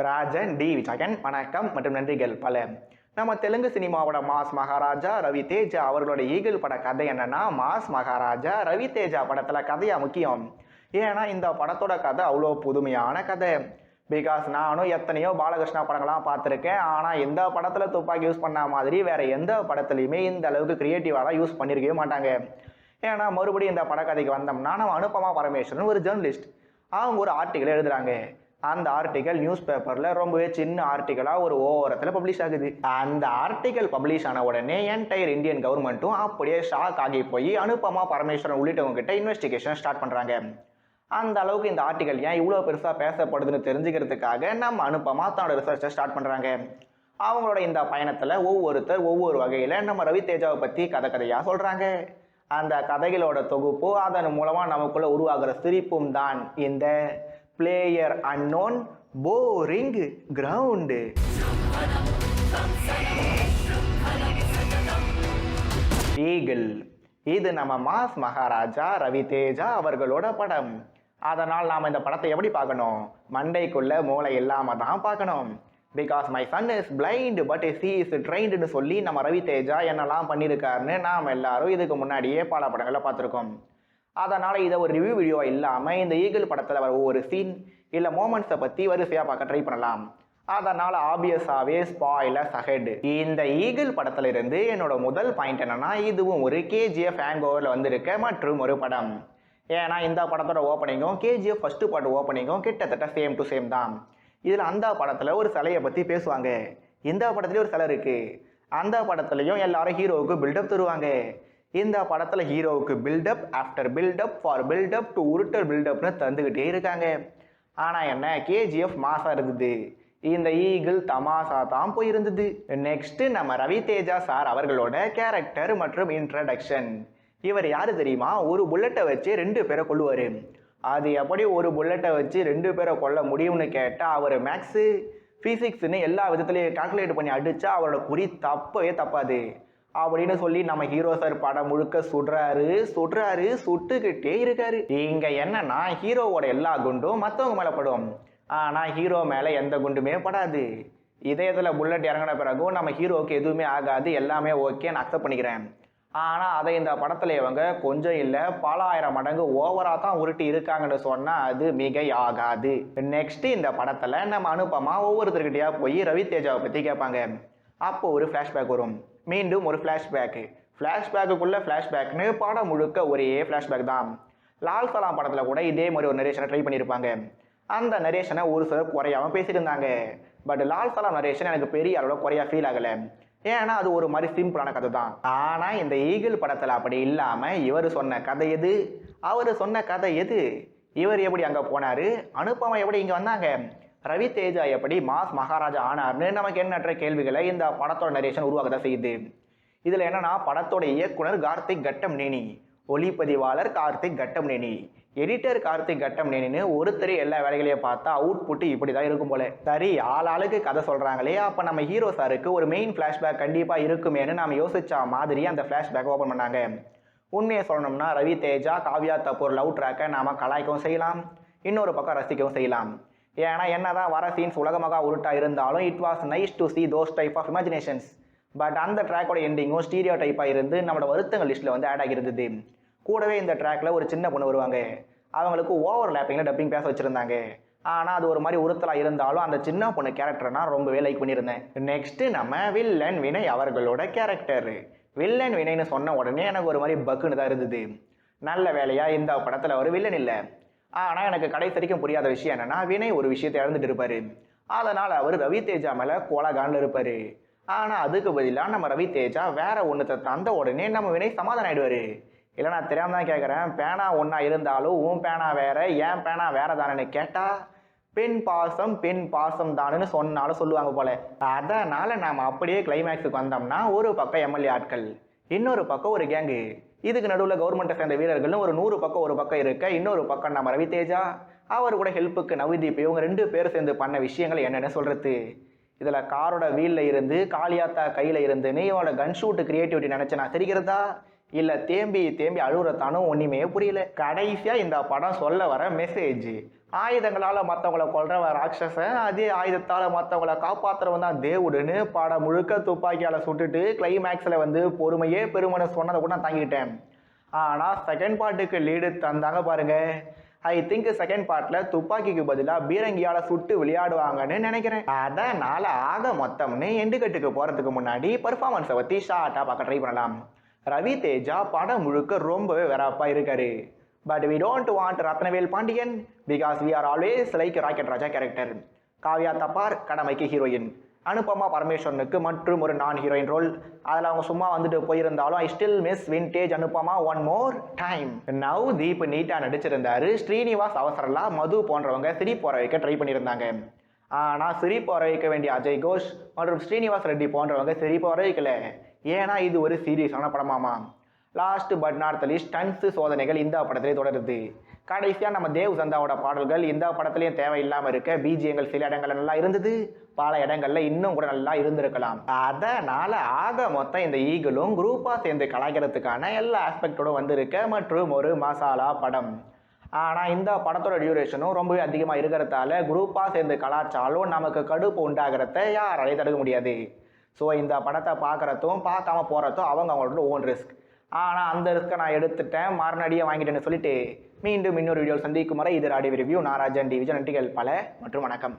Rajan D Vijayan வணக்கம் மற்றும் நன்றிகள் பல. நம்ம தெலுங்கு சினிமாவோட மாஸ் மகாராஜா ரவி தேஜா அவர்களோட ஈகிள் பட கதை என்னன்னா, மாஸ் மகாராஜா ரவி தேஜா படத்துல கதையா முக்கியம். ஏன்னா இந்த படத்தோட கதை அவ்வளோ புதுமையான கதை. பிகாஸ் நானும் எத்தனையோ பாலகிருஷ்ணா படங்கள்லாம் பார்த்துருக்கேன். ஆனால் எந்த படத்தில் துப்பாக்கி யூஸ் பண்ண மாதிரி வேற எந்த படத்துலையுமே இந்த அளவுக்கு கிரியேட்டிவாக யூஸ் பண்ணியிருக்கவே மாட்டாங்க. ஏன்னா மறுபடியும் இந்த படக்கதைக்கு வந்தோம்னா, நம்ம அனுபமா பரமேஸ்வரன் ஒரு ஜேர்னலிஸ்ட், அவங்க ஒரு ஆர்டிக்கல் எழுதுறாங்க. அந்த ஆர்டிக்கல் நியூஸ் பேப்பரில் ரொம்பவே சின்ன ஆர்டிக்கலாக ஒரு ஓரத்தில் பப்ளிஷ் ஆகுது. அந்த ஆர்டிக்கல் பப்ளிஷ் ஆன உடனே என்டையர் இந்தியன் கவர்மெண்ட்டும் அப்படியே ஷாக் ஆகி போய் அனுபமா பரமேஸ்வரன் உள்ளிட்டவங்க கிட்ட இன்வெஸ்டிகேஷன் ஸ்டார்ட் பண்ணுறாங்க. அந்த அளவுக்கு இந்த ஆர்டிக்கல் ஏன் இவ்வளோ பெருசாக பேசப்படுதுன்னு தெரிஞ்சுக்கிறதுக்காக நம்ம அனுபமா தன்னோட ரிசர்ச்சை ஸ்டார்ட் பண்ணுறாங்க. அவங்களோட இந்த பயணத்தில் ஒவ்வொருத்தர் ஒவ்வொரு வகையில் நம்ம ரவி தேஜாவை பற்றி கதையாக சொல்கிறாங்க. அந்த கதைகளோட தொகுப்பு, அதன் மூலமாக நமக்குள்ள உருவாகிற சிரிப்பும் தான் இந்த player unknown boring ground. Eagle இது நம்ம மாஸ் மகாராஜா ரவி தேஜா அவர்களோட படம். அதனால் நாம் இந்த படத்தை எப்படி பார்க்கணும்? மண்டைக்குள்ள மூளை இல்லாமல் தான் பார்க்கணும். Because my son is blind but he is ட்ரெயின்டுன்னு சொல்லி நம்ம ரவி தேஜா என்னெல்லாம் பண்ணியிருக்காருன்னு நாம் எல்லாரும் இதுக்கு முன்னாடியே பல படங்களை பார்த்துருக்கோம். அதனால் இதை ஒரு ரிவ்யூ வீடியோ இல்லாமல் இந்த ஈகிள் படத்தில் வர ஒவ்வொரு சீன் இல்லை மோமெண்ட்ஸை பற்றி வரிசையாக பார்க்க ட்ரை பண்ணலாம். அதனால் ஆப்வியஸாகவே ஸ்பாயிலர்ஸ் அஹெட். இந்த ஈகிள் படத்தில் இருந்து என்னோட முதல் பாயிண்ட் என்னன்னா, இதுவும் ஒரு கேஜிஎஃப் ஹேங் ஓவரில் வந்திருக்க மற்றும் ஒரு படம். ஏன்னா இந்த படத்தோட ஓப்பனிங்கும் கேஜிஎஃப் ஃபர்ஸ்ட் பார்ட் ஓப்பனிங்கும் கிட்டத்தட்ட சேம் டு சேம் தான். இதில் அந்த படத்தில் ஒரு சிலையை பற்றி பேசுவாங்க, இந்த படத்துலேயும் ஒரு சிலை இருக்குது. அந்த படத்துலையும் எல்லாரும் ஹீரோவுக்கு பில்டப் தருவாங்க. இந்த படத்தில் ஹீரோவுக்கு buildup after buildup for buildup to உருட்டர் பில்டப்னு தந்துக்கிட்டே இருக்காங்க. ஆனால் என்ன, கேஜிஎஃப் மாசாக இருந்தது, இந்த ஈகிள் தமாசா தான் போயிருந்தது. நெக்ஸ்ட் நம்ம ரவி தேஜா சார் அவர்களோட கேரக்டர் மற்றும் இன்ட்ரடக்ஷன். இவர் யாரு தெரியுமா? ஒரு புல்லட்டை வச்சு 2 பேரை கொல்லுவார். அது எப்படி ஒரு புல்லட்டை வச்சு 2 பேரை கொல்ல முடியும்னு கேட்டால், அவர் மேக்ஸு ஃபிசிக்ஸ்னு எல்லா விதத்துலையும் கால்குலேட் பண்ணி அடித்தா அவரோட குறி தப்பவே தப்பாது அப்படின்னு சொல்லி நம்ம ஹீரோ சார் படம் முழுக்க சுட்டுக்கிட்டே இருக்காரு. இங்க என்னன்னா, ஹீரோவோட எல்லா குண்டும் மற்றவங்க மேலே படும், ஆனால் ஹீரோ மேலே எந்த குண்டுமே படாது. இதயத்தில் புல்லட் இறங்கின பிறகும் நம்ம ஹீரோவுக்கு எதுவுமே ஆகாது, எல்லாமே ஓகேன்னு அக்செப்ட் பண்ணிக்கிறேன். ஆனால் அதை இந்த படத்தில் இவங்க கொஞ்சம் இல்லை பல ஆயிரம் மடங்கு ஓவராக தான் உருட்டி இருக்காங்கன்னு சொன்னால் அது மிகை ஆகாது. நெக்ஸ்ட் இந்த படத்தில் நம்ம அனுபமா ஒவ்வொருத்தர்கிட்டயா போய் ரவி தேஜாவை பற்றி கேட்பாங்க. அப்போ ஒரு ஃப்ளாஷ்பேக் வரும், மீண்டும் ஒரு ஃப்ளாஷ்பேக்குள்ளே ஃப்ளாஷ்பேக்னு படம் முழுக்க ஒரே ஃப்ளாஷ்பேக் தான். லால் சலாம் படத்தில் கூட இதே மாதிரி ஒரு நரேஷனை ட்ரை பண்ணியிருப்பாங்க. அந்த நரேஷனை ஒரு சிலர் குறையாமல் பேசியிருந்தாங்க. பட் லால் சலாம் நரேஷன் எனக்கு பெரிய அளவில் குறையா ஃபீல் ஆகலை. ஏன்னா அது ஒரு மாதிரி சிம்பிளான கதை தான். ஆனால் இந்த ஈகிள் படத்தில் அப்படி இல்லாமல் இவர் சொன்ன கதை எது, அவர் சொன்ன கதை எது, இவர் எப்படி அங்கே போனார், அனுபமா எப்படி இங்கே வந்தாங்க, ரவி தேஜா எப்படி மாஸ் மகாராஜா ஆனார்னு நமக்கு எண்ணற்ற கேள்விகளை இந்த படத்தோட நரேஷன் உருவாக்க தான் செய்யுது. இதில் என்னன்னா, படத்தோட இயக்குனர் கார்த்திக் கட்டம்நேனி, ஒளிப்பதிவாளர் கார்த்திக் கட்டம்நேனி, எடிட்டர் கார்த்திக் கட்டம்நேனின்னு ஒருத்தர் எல்லா வேலைகளையும் பார்த்தா அவுட்புட் இப்படி தான் இருக்கும் போல. சரி, ஆளுக்கு கதை சொல்கிறாங்களே, அப்போ நம்ம ஹீரோ சாருக்கு ஒரு மெயின் ஃப்ளாஷ்பேக் கண்டிப்பாக இருக்குமேனு நாம் யோசிச்சா மாதிரி அந்த ஃப்ளாஷ்பேக் ஓப்பன் பண்ணாங்க. உண்மையை சொல்லணும்னா, ரவி தேஜா காவ்யா தப்பூர் லவ் ட்ராக்கை நாம் கலாய்க்கவும் செய்யலாம், இன்னொரு பக்கம் ரசிக்கவும் செய்யலாம். ஏன்னா என்னதான் வர சீன்ஸ் உலகமாக உருட்டா இருந்தாலும் it was nice to see those type of imaginations. But அந்த ட்ராக்கோட எண்டிங்கும் ஸ்டீரியோ டைப்பாக இருந்து நம்மளோட வருத்தங்கள் லிஸ்ட்டில் வந்து ஆட் ஆகியிருந்தது. கூடவே இந்த ட்ராக்ல ஒரு சின்ன பொண்ணு வருவாங்க, அவங்களுக்கு ஓவர் லேப்பிங்கில் டப்பிங் பேச வச்சுருந்தாங்க. ஆனால் அது ஒரு மாதிரி உறுத்தலாக இருந்தாலும் அந்த சின்ன பொண்ணு கேரக்டர் நான் ரொம்பவே லைக் பண்ணியிருந்தேன். நெக்ஸ்ட் நம்ம வில்லன் வினய் அவர்களோட கேரக்டர். வில்லன் வினய்னு சொன்ன உடனே எனக்கு ஒரு மாதிரி பக்குன்னு தான் இருந்தது. நல்ல வேலையாக இந்த படத்தில் ஒரு வில்லன் இல்லை. ஆனால் எனக்கு கடைசி வரைக்கும் புரியாத விஷயம் என்னன்னா, வினய் ஒரு விஷயத்தை இழந்துட்டு இருப்பாரு, அதனால் அவர் ரவி தேஜா மேலே கோலகாண்டில் இருப்பார். ஆனால் அதுக்கு பதிலாக நம்ம ரவி தேஜா வேற ஒன்றுத்தை தந்த உடனே நம்ம வினய் சமாதானம் ஆகிடுவார். இல்லை, நான் தெரியாமல் தான் கேட்குறேன், பேனா ஒன்றா இருந்தாலும் உன் பேனா வேற ஏன் பேனா வேற தானேன்னு கேட்டால் பெண் பாசம் தானுன்னு சொன்னாலும் சொல்லுவாங்க போல. அதனால் நாம் அப்படியே கிளைமேக்ஸுக்கு வந்தோம்னா, ஒரு பக்கம் எம்எல்ஏ ஆட்கள், இன்னொரு பக்கம் ஒரு கேங்கு, இதுக்கு நடுவில் கவர்மெண்ட்டை சேர்ந்த வீரர்கள்னு ஒரு 100 பக்கம் ஒரு பக்கம் இருக்க, இன்னொரு பக்கம் நம்ம ரவி தேஜா, அவர் கூட ஹெல்ப்புக்கு நவதீப், இவங்க 2 பேர் சேர்ந்து பண்ண விஷயங்கள் என்னென்னு சொல்கிறது. இதில் காரோட வீலில் இருந்து காளியாத்தா கையில் இருந்துன்னு இவனோட கன் ஷூட்டு கிரியேட்டிவிட்டி நினச்சி நான் சிரிக்கிறதா, இல்லை தேம்பி தேம்பி அழுகுறதானும் ஒன்றுமே புரியல. கடைசியாக இந்த படம் சொல்ல வர மெசேஜ், ஆயுதங்களால் மற்றவங்கள கொல்றவன் ராட்சசன், அதே ஆயுதத்தால் மற்றவங்கள காப்பாற்றுறவன் தான் தேவுடுன்னு படம் முழுக்க துப்பாக்கியால் சுட்டுட்டு கிளைமேக்ஸில் வந்து பொறுமையே பெருமனை சொன்னதை கூட நான் தாங்கிட்டேன். ஆனால் செகண்ட் பார்ட்டுக்கு லீடு தந்தாங்க பாருங்க. ஐ திங்க் செகண்ட் பார்ட்டில் துப்பாக்கிக்கு பதிலாக பீரங்கியால் சுட்டு விளையாடுவாங்கன்னு நினைக்கிறேன். அதனால் ஆக மொத்தம்னு எண்டுகட்டுக்கு போகிறதுக்கு முன்னாடி பர்ஃபார்மன்ஸை பற்றி ஷார்ட்டாக பார்க்க ட்ரை பண்ணலாம். ரவி தேஜா படம் முழுக்க ரொம்பவே வெறாப்பாக இருக்காரு. But we don't want Rathnavel Pandian because we are always like rocket Raja character. Kavya தப்பார் கடமைக்கு ஹீரோயின், அனுபமா பரமேஸ்வரனுக்கு மற்றும் ஒரு நான் ஹீரோயின் ரோல். அதில் அவங்க சும்மா வந்துட்டு போயிருந்தாலும் I still miss vintage Anupama one more time. Now Deep நீட்டாக நடிச்சிருந்தாரு. ஸ்ரீனிவாஸ் அவசரலா மது போன்றவங்க சிரிப்பு வர வைக்க ட்ரை பண்ணியிருந்தாங்க. ஆனால் சிரிப்பு வர வைக்க வேண்டிய அஜய் கோஷ் மற்றும் ஸ்ரீனிவாஸ் ரெட்டி போன்றவங்க சிரிப்பு வர வைக்கல. ஏன்னா இது ஒரு சீரியஸான படமாமா. Last but not least stunts சோதனைகள் இந்த படத்திலே தொடருது. கடைசியாக நம்ம தேவ் சந்தாவோட பாடல்கள் இந்த படத்துலையும் தேவையில்லாமல் இருக்க பிஜிஎங்கள் சில இடங்கள்ல நல்லா இருந்தது, பல இடங்கள்ல இன்னும் கூட நல்லா இருந்திருக்கலாம். அதனால் ஆக மொத்தம் இந்த ஈகிளும் குரூப்பாக சேர்ந்து கலாய்க்கிறதுக்கான எல்லா ஆஸ்பெக்டோட வந்திருக்க மற்றும் ஒரு மசாலா படம். ஆனால் இந்த படத்தோட டியூரேஷனும் ரொம்பவே அதிகமாக இருக்கிறதால குரூப்பாக சேர்ந்து கலாச்சாலும் நமக்கு கடுப்பு உண்டாகிறத யாராலையும் தடுக்க முடியாது. ஸோ இந்த படத்தை பார்க்குறதும் பார்க்காம போகிறதும் அவங்களோட ஓன் ரிஸ்க். ஆனால் அந்த ரிஸ்க்கை நான் எடுத்துட்டேன், மறுநடியை வாங்கிட்டேன்னு சொல்லிட்டு மீண்டும் இன்னொரு வீடியோ சந்திக்கும் வரை இது ஆடியோ ரிவ்யூ. நான் ராஜன் டி விஜய். நன்றிகள் பல மற்றும் வணக்கம்.